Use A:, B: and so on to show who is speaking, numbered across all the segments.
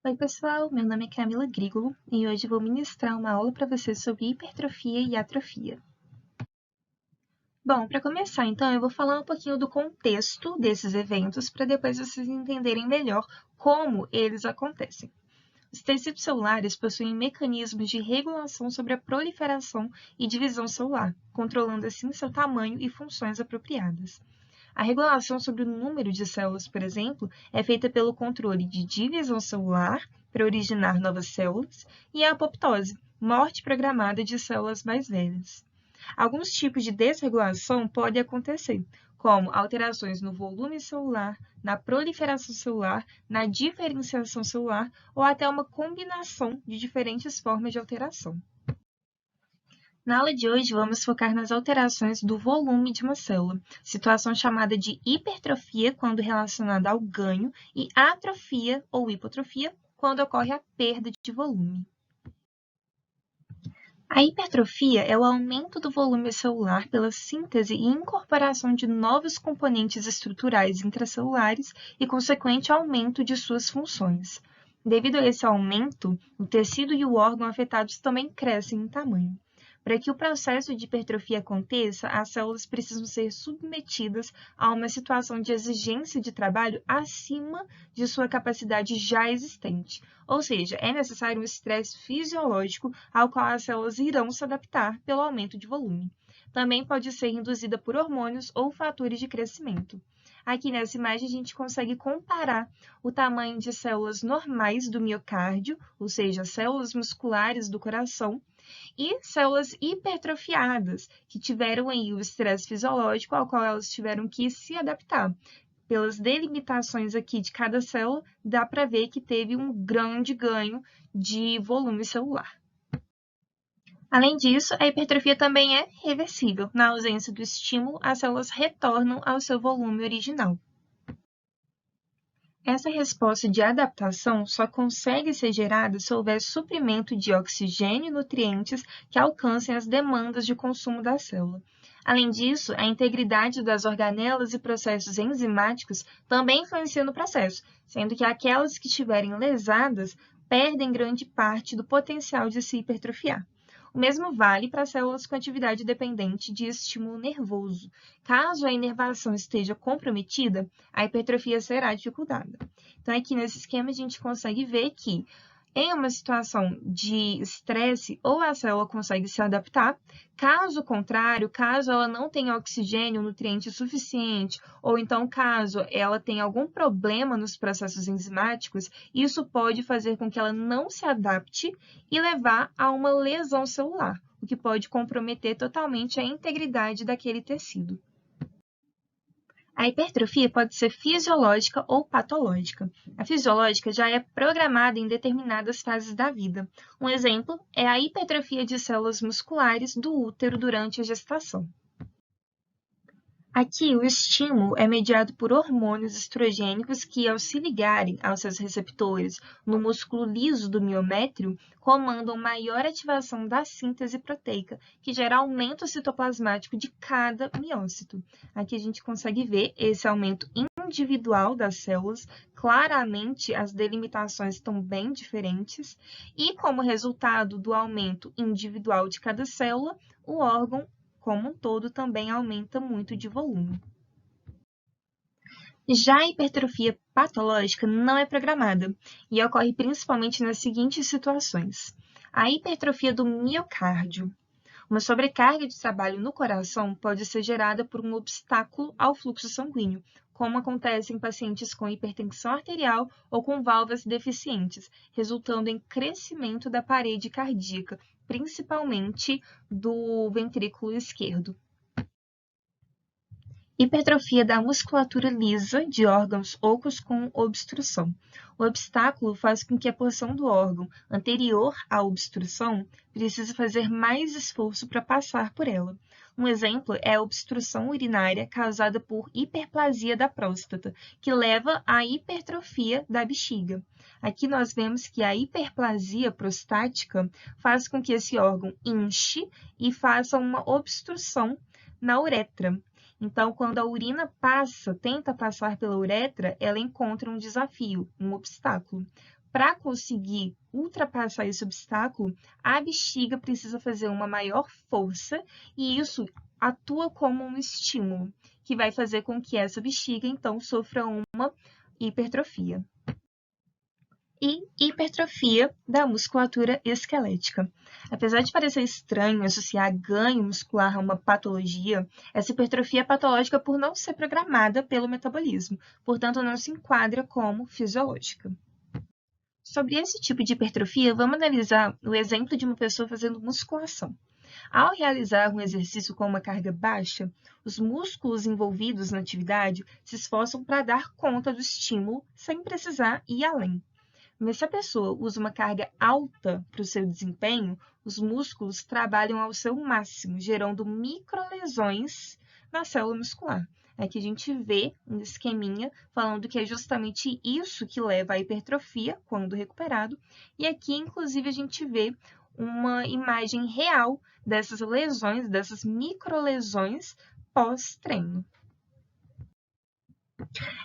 A: Oi, pessoal, meu nome é Camila Grigolo e hoje vou ministrar uma aula para vocês sobre hipertrofia e atrofia. Bom, para começar, então, eu vou falar um pouquinho do contexto desses eventos para depois vocês entenderem melhor como eles acontecem. Os tecidos celulares possuem mecanismos de regulação sobre a proliferação e divisão celular, controlando assim seu tamanho e funções apropriadas. A regulação sobre o número de células, por exemplo, é feita pelo controle de divisão celular, para originar novas células, e a apoptose, morte programada de células mais velhas. Alguns tipos de desregulação podem acontecer, como alterações no volume celular, na proliferação celular, na diferenciação celular ou até uma combinação de diferentes formas de alteração. Na aula de hoje, vamos focar nas alterações do volume de uma célula, situação chamada de hipertrofia quando relacionada ao ganho e atrofia ou hipotrofia quando ocorre a perda de volume. A hipertrofia é o aumento do volume celular pela síntese e incorporação de novos componentes estruturais intracelulares e consequente aumento de suas funções. Devido a esse aumento, o tecido e o órgão afetados também crescem em tamanho. Para que o processo de hipertrofia aconteça, as células precisam ser submetidas a uma situação de exigência de trabalho acima de sua capacidade já existente. Ou seja, é necessário um estresse fisiológico ao qual as células irão se adaptar pelo aumento de volume. Também pode ser induzida por hormônios ou fatores de crescimento. Aqui nessa imagem a gente consegue comparar o tamanho de células normais do miocárdio, ou seja, células musculares do coração, e células hipertrofiadas, que tiveram aí o estresse fisiológico ao qual elas tiveram que se adaptar. Pelas delimitações aqui de cada célula, dá para ver que teve um grande ganho de volume celular. Além disso, a hipertrofia também é reversível. Na ausência do estímulo, as células retornam ao seu volume original. Essa resposta de adaptação só consegue ser gerada se houver suprimento de oxigênio e nutrientes que alcancem as demandas de consumo da célula. Além disso, a integridade das organelas e processos enzimáticos também influenciam no processo, sendo que aquelas que estiverem lesadas perdem grande parte do potencial de se hipertrofiar. O mesmo vale para células com atividade dependente de estímulo nervoso. Caso a inervação esteja comprometida, a hipertrofia será dificultada. Então, aqui nesse esquema, a gente consegue ver que, em uma situação de estresse, ou a célula consegue se adaptar, caso contrário, caso ela não tenha oxigênio, nutriente suficiente, ou então caso ela tenha algum problema nos processos enzimáticos, isso pode fazer com que ela não se adapte e levar a uma lesão celular, o que pode comprometer totalmente a integridade daquele tecido. A hipertrofia pode ser fisiológica ou patológica. A fisiológica já é programada em determinadas fases da vida. Um exemplo é a hipertrofia de células musculares do útero durante a gestação. Aqui, o estímulo é mediado por hormônios estrogênicos que, ao se ligarem aos seus receptores no músculo liso do miométrio, comandam maior ativação da síntese proteica, que gera aumento citoplasmático de cada miócito. Aqui a gente consegue ver esse aumento individual das células, claramente as delimitações estão bem diferentes, e como resultado do aumento individual de cada célula, o órgão como um todo, também aumenta muito de volume. Já a hipertrofia patológica não é programada e ocorre principalmente nas seguintes situações. A hipertrofia do miocárdio. Uma sobrecarga de trabalho no coração pode ser gerada por um obstáculo ao fluxo sanguíneo, como acontece em pacientes com hipertensão arterial ou com válvulas deficientes, resultando em crescimento da parede cardíaca, principalmente do ventrículo esquerdo. Hipertrofia da musculatura lisa de órgãos ocos com obstrução. O obstáculo faz com que a porção do órgão anterior à obstrução precise fazer mais esforço para passar por ela. Um exemplo é a obstrução urinária causada por hiperplasia da próstata, que leva à hipertrofia da bexiga. Aqui nós vemos que a hiperplasia prostática faz com que esse órgão inche e faça uma obstrução na uretra. Então, quando a urina tenta passar pela uretra, ela encontra um desafio, um obstáculo. Para conseguir ultrapassar esse obstáculo, a bexiga precisa fazer uma maior força e isso atua como um estímulo, que vai fazer com que essa bexiga, então, sofra uma hipertrofia. E hipertrofia da musculatura esquelética. Apesar de parecer estranho associar ganho muscular a uma patologia, essa hipertrofia é patológica por não ser programada pelo metabolismo, portanto, não se enquadra como fisiológica. Sobre esse tipo de hipertrofia, vamos analisar o exemplo de uma pessoa fazendo musculação. Ao realizar um exercício com uma carga baixa, os músculos envolvidos na atividade se esforçam para dar conta do estímulo sem precisar ir além. Mas se a pessoa usa uma carga alta para o seu desempenho, os músculos trabalham ao seu máximo, gerando microlesões na célula muscular. Aqui a gente vê um esqueminha falando que é justamente isso que leva à hipertrofia quando recuperado. E aqui, inclusive, a gente vê uma imagem real dessas lesões, dessas microlesões pós-treino.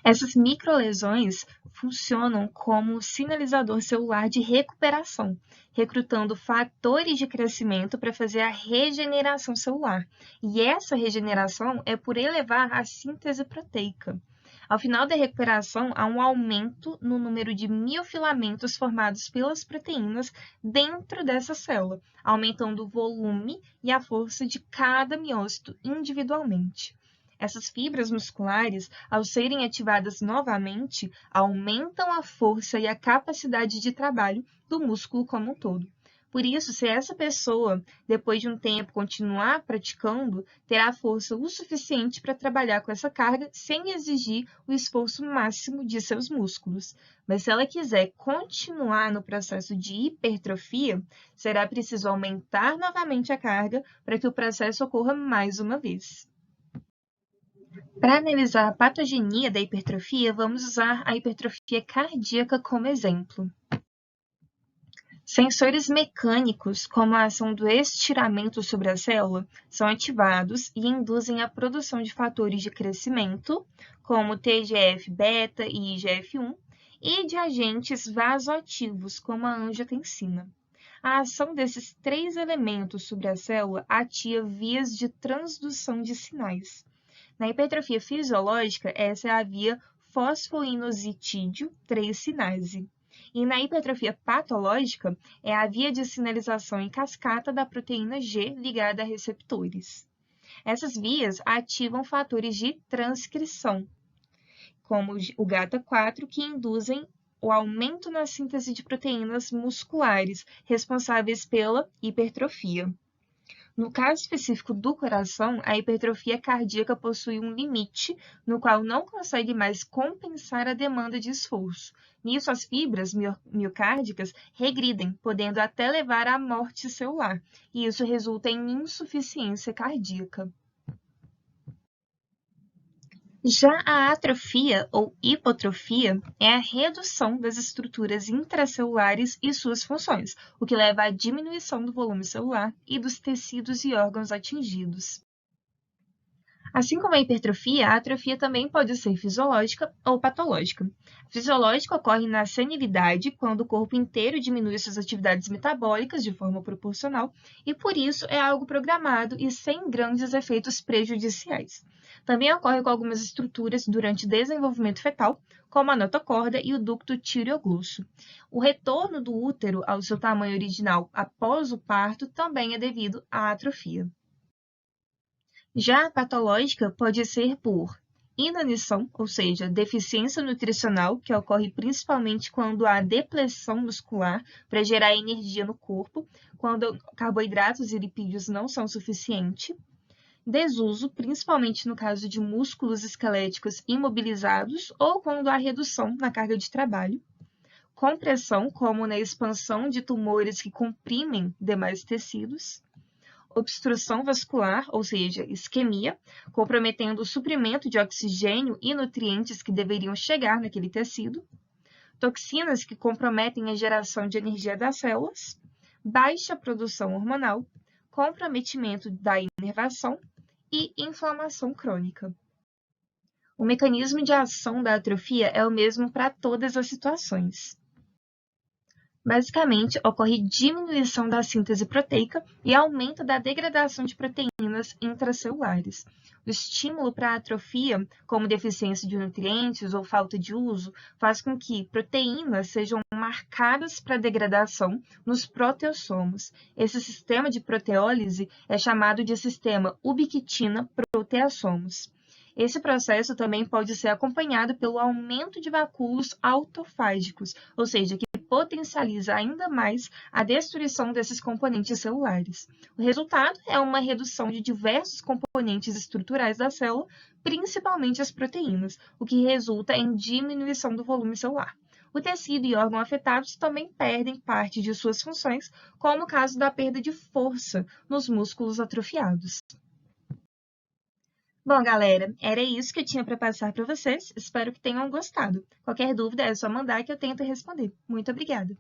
A: Essas microlesões funcionam como sinalizador celular de recuperação, recrutando fatores de crescimento para fazer a regeneração celular. E essa regeneração é por elevar a síntese proteica. Ao final da recuperação, há um aumento no número de miofilamentos formados pelas proteínas dentro dessa célula, aumentando o volume e a força de cada miócito individualmente. Essas fibras musculares, ao serem ativadas novamente, aumentam a força e a capacidade de trabalho do músculo como um todo. Por isso, se essa pessoa, depois de um tempo, continuar praticando, terá força o suficiente para trabalhar com essa carga sem exigir o esforço máximo de seus músculos. Mas se ela quiser continuar no processo de hipertrofia, será preciso aumentar novamente a carga para que o processo ocorra mais uma vez. Para analisar a patogenia da hipertrofia, vamos usar a hipertrofia cardíaca como exemplo. Sensores mecânicos, como a ação do estiramento sobre a célula, são ativados e induzem a produção de fatores de crescimento, como TGF-beta e IGF-1, e de agentes vasoativos, como a angiotensina. A ação desses três elementos sobre a célula ativa vias de transdução de sinais. Na hipertrofia fisiológica, essa é a via fosfoinositidil 3-sinase. E na hipertrofia patológica, é a via de sinalização em cascata da proteína G ligada a receptores. Essas vias ativam fatores de transcrição, como o GATA4, que induzem o aumento na síntese de proteínas musculares responsáveis pela hipertrofia. No caso específico do coração, a hipertrofia cardíaca possui um limite no qual não consegue mais compensar a demanda de esforço. Nisso, as fibras miocárdicas regridem, podendo até levar à morte celular, e isso resulta em insuficiência cardíaca. Já a atrofia ou hipotrofia é a redução das estruturas intracelulares e suas funções, o que leva à diminuição do volume celular e dos tecidos e órgãos atingidos. Assim como a hipertrofia, a atrofia também pode ser fisiológica ou patológica. A fisiológica ocorre na senilidade, quando o corpo inteiro diminui suas atividades metabólicas de forma proporcional, e por isso é algo programado e sem grandes efeitos prejudiciais. Também ocorre com algumas estruturas durante o desenvolvimento fetal, como a notocorda e o ducto tireoglosso. O retorno do útero ao seu tamanho original após o parto também é devido à atrofia. Já a patológica pode ser por inanição, ou seja, deficiência nutricional, que ocorre principalmente quando há depressão muscular para gerar energia no corpo, quando carboidratos e lipídios não são suficientes. Desuso, principalmente no caso de músculos esqueléticos imobilizados ou quando há redução na carga de trabalho. Compressão, como na expansão de tumores que comprimem demais tecidos. Obstrução vascular, ou seja, isquemia, comprometendo o suprimento de oxigênio e nutrientes que deveriam chegar naquele tecido. Toxinas que comprometem a geração de energia das células. Baixa produção hormonal, comprometimento da inervação e inflamação crônica. O mecanismo de ação da atrofia é o mesmo para todas as situações. Basicamente, ocorre diminuição da síntese proteica e aumento da degradação de proteínas intracelulares. O estímulo para a atrofia, como deficiência de nutrientes ou falta de uso, faz com que proteínas sejam marcadas para degradação nos proteossomos. Esse sistema de proteólise é chamado de sistema ubiquitina-proteassomos. Esse processo também pode ser acompanhado pelo aumento de vacúolos autofágicos, ou seja, que potencializa ainda mais a destruição desses componentes celulares. O resultado é uma redução de diversos componentes estruturais da célula, principalmente as proteínas, o que resulta em diminuição do volume celular. O tecido e órgão afetados também perdem parte de suas funções, como o caso da perda de força nos músculos atrofiados. Bom, galera, era isso que eu tinha para passar para vocês. Espero que tenham gostado. Qualquer dúvida é só mandar que eu tento responder. Muito obrigada!